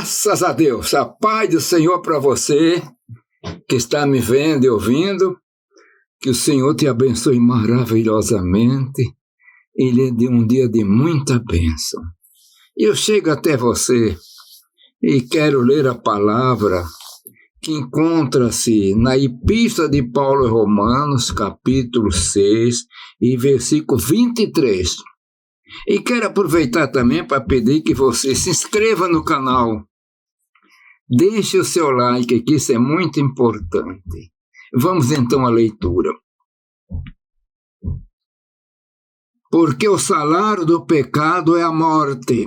Graças a Deus, a paz do Senhor para você que está me vendo e ouvindo, que o Senhor te abençoe maravilhosamente e lhe dê um dia de muita bênção. Eu chego até você e quero ler a palavra que encontra-se na Epístola de Paulo aos Romanos, capítulo 6, e versículo 23. E quero aproveitar também para pedir que você se inscreva no canal. Deixe o seu like, que isso é muito importante. Vamos então à leitura. Porque o salário do pecado é a morte,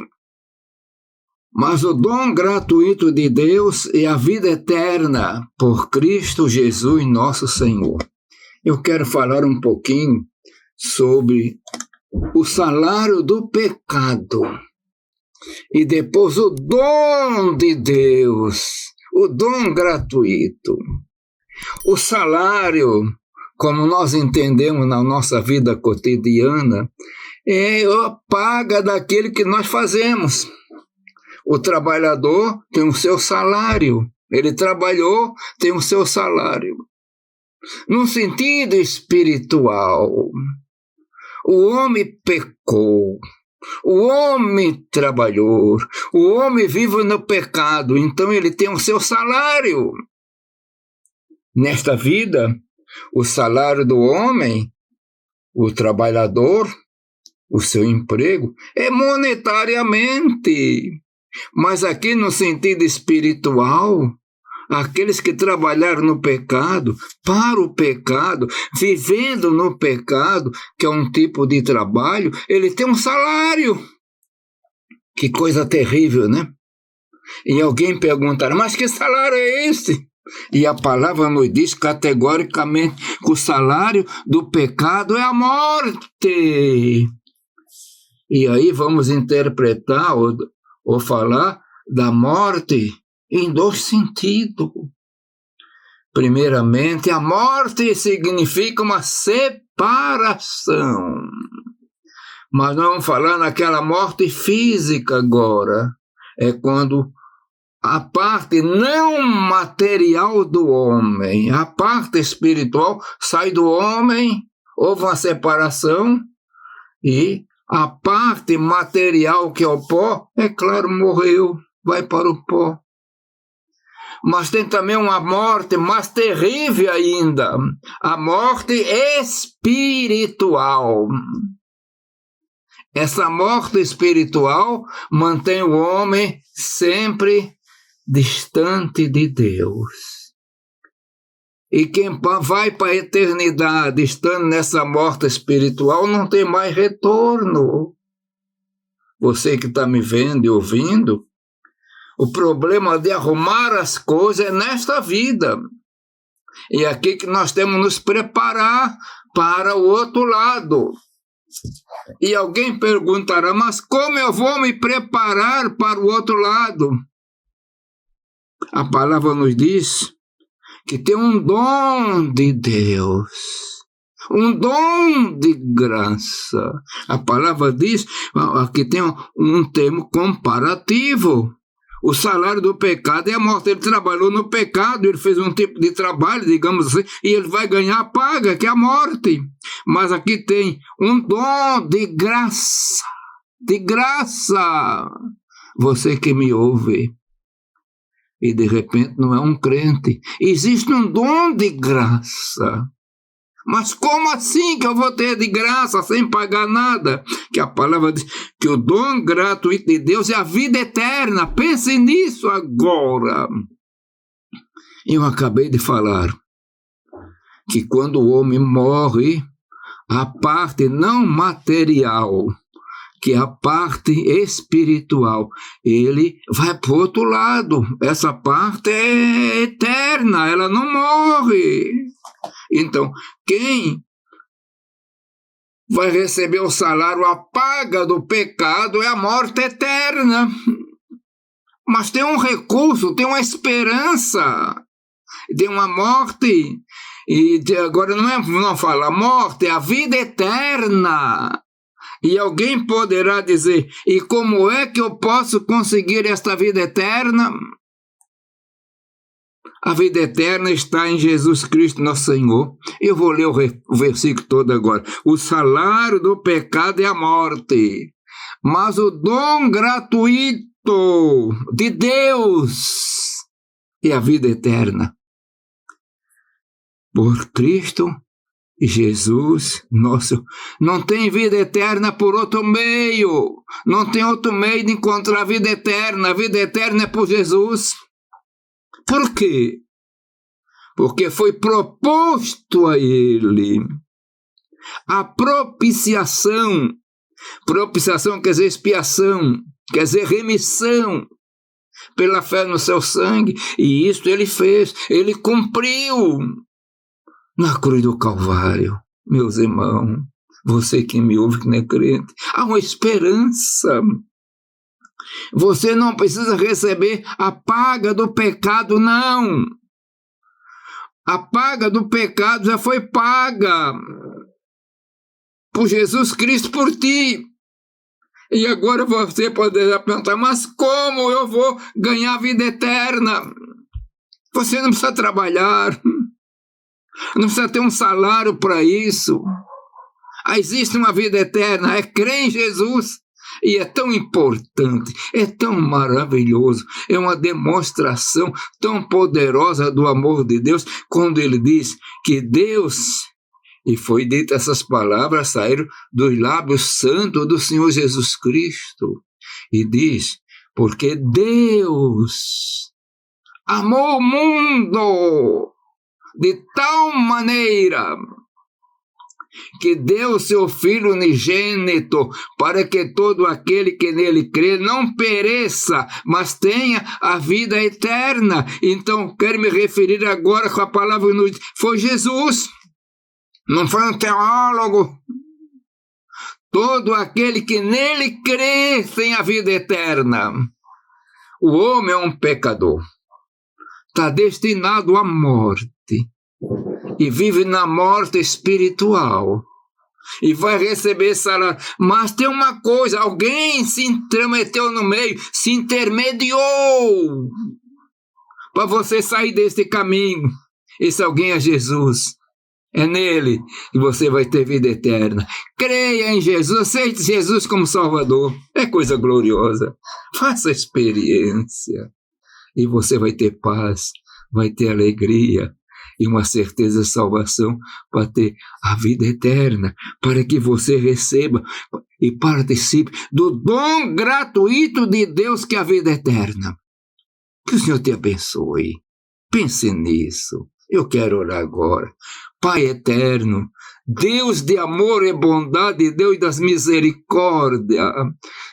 mas o dom gratuito de Deus é a vida eterna por Cristo Jesus, nosso Senhor. Eu quero falar um pouquinho sobre o salário do pecado e depois o dom de Deus, o dom gratuito. O salário, como nós entendemos na nossa vida cotidiana, é a paga daquilo que nós fazemos. O trabalhador tem o seu salário, ele trabalhou, tem o seu salário. No sentido espiritual, o homem pecou, o homem trabalhou, o homem vive no pecado, então ele tem o seu salário. Nesta vida, o salário do homem, o trabalhador, o seu emprego, é monetariamente. Mas aqui no sentido espiritual, aqueles que trabalharam no pecado, para o pecado, vivendo no pecado, que é um tipo de trabalho, ele tem um salário. Que coisa terrível, né? E alguém perguntará, mas que salário é esse? E a palavra nos diz categoricamente que o salário do pecado é a morte. E aí vamos interpretar ou falar da morte em dois sentidos. Primeiramente, a morte significa uma separação. Mas não vamos falar naquela morte física agora. É quando a parte não material do homem, a parte espiritual sai do homem, houve uma separação, e a parte material, que é o pó, é claro, morreu, vai para o pó. Mas tem também uma morte mais terrível ainda, a morte espiritual. Essa morte espiritual mantém o homem sempre distante de Deus. E quem vai para a eternidade estando nessa morte espiritual não tem mais retorno. Você que está me vendo e ouvindo, o problema de arrumar as coisas é nesta vida. E é aqui que nós temos que nos preparar para o outro lado. E alguém perguntará, mas como eu vou me preparar para o outro lado? A palavra nos diz que tem um dom de Deus, um dom de graça. A palavra diz, aqui tem um termo comparativo. O salário do pecado é a morte. Ele trabalhou no pecado, ele fez um tipo de trabalho, digamos assim, e ele vai ganhar a paga, que é a morte. Mas aqui tem um dom de graça, de graça. Você que me ouve, e de repente não é um crente, existe um dom de graça. Mas como assim que eu vou ter de graça sem pagar nada? Que a palavra diz que o dom gratuito de Deus é a vida eterna. Pense nisso agora. Eu acabei de falar que quando o homem morre, a parte não material, que é a parte espiritual, ele vai para o outro lado. Essa parte é eterna, ela não morre. Então, quem vai receber o salário, a paga do pecado, é a morte eterna. Mas tem um recurso, tem uma esperança de uma morte, e agora não fala morte, é a vida eterna. E alguém poderá dizer: e como é que eu posso conseguir esta vida eterna? A vida eterna está em Jesus Cristo, nosso Senhor. Eu vou ler o versículo todo agora. O salário do pecado é a morte, mas o dom gratuito de Deus é a vida eterna. Por Cristo Jesus, nosso. Não tem vida eterna por outro meio. Não tem outro meio de encontrar a vida eterna. A vida eterna é por Jesus. Por quê? Porque foi proposto a ele a propiciação. Propiciação quer dizer expiação, quer dizer remissão pela fé no seu sangue. E isso ele fez, ele cumpriu na cruz do Calvário. Meus irmãos, você que me ouve que não é crente, há uma esperança. Você não precisa receber a paga do pecado, não. A paga do pecado já foi paga por Jesus Cristo por ti. E agora você poderá perguntar: mas como eu vou ganhar a vida eterna? Você não precisa trabalhar, não precisa ter um salário para isso. Existe uma vida eterna, é crer em Jesus. E é tão importante, é tão maravilhoso, é uma demonstração tão poderosa do amor de Deus, quando ele diz que Deus, e foi dito essas palavras, saíram dos lábios santos do Senhor Jesus Cristo, e diz: porque Deus amou o mundo de tal maneira que deu seu Filho unigênito, para que todo aquele que nele crê não pereça, mas tenha a vida eterna. Então, quero me referir agora com a palavra inútil. Foi Jesus, não foi um teólogo. Todo aquele que nele crê tem a vida eterna. O homem é um pecador, está destinado à morte, e vive na morte espiritual, e vai receber salário. Mas tem uma coisa: alguém se intrometeu no meio, se intermediou para você sair desse caminho. Esse alguém é Jesus. É nele que você vai ter vida eterna. Creia em Jesus, aceite Jesus como Salvador. É coisa gloriosa. Faça a experiência e você vai ter paz, vai ter alegria e uma certeza de salvação, para ter a vida eterna, para que você receba e participe do dom gratuito de Deus, que é a vida eterna. Que o Senhor te abençoe. Pense nisso. Eu quero orar agora. Pai eterno, Deus de amor e bondade, Deus das misericórdias,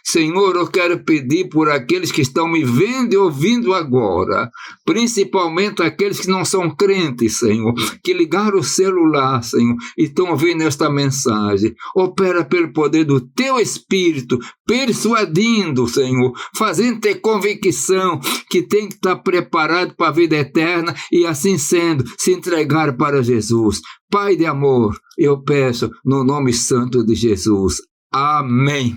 Senhor, eu quero pedir por aqueles que estão me vendo e ouvindo agora, principalmente aqueles que não são crentes, Senhor, que ligaram o celular, Senhor, e estão ouvindo esta mensagem. Opera pelo poder do Teu Espírito, persuadindo, Senhor, fazendo ter convicção que tem que estar preparado para a vida eterna, e assim sendo, se entregar para Jesus. Pai de amor, eu peço no nome santo de Jesus. Amém.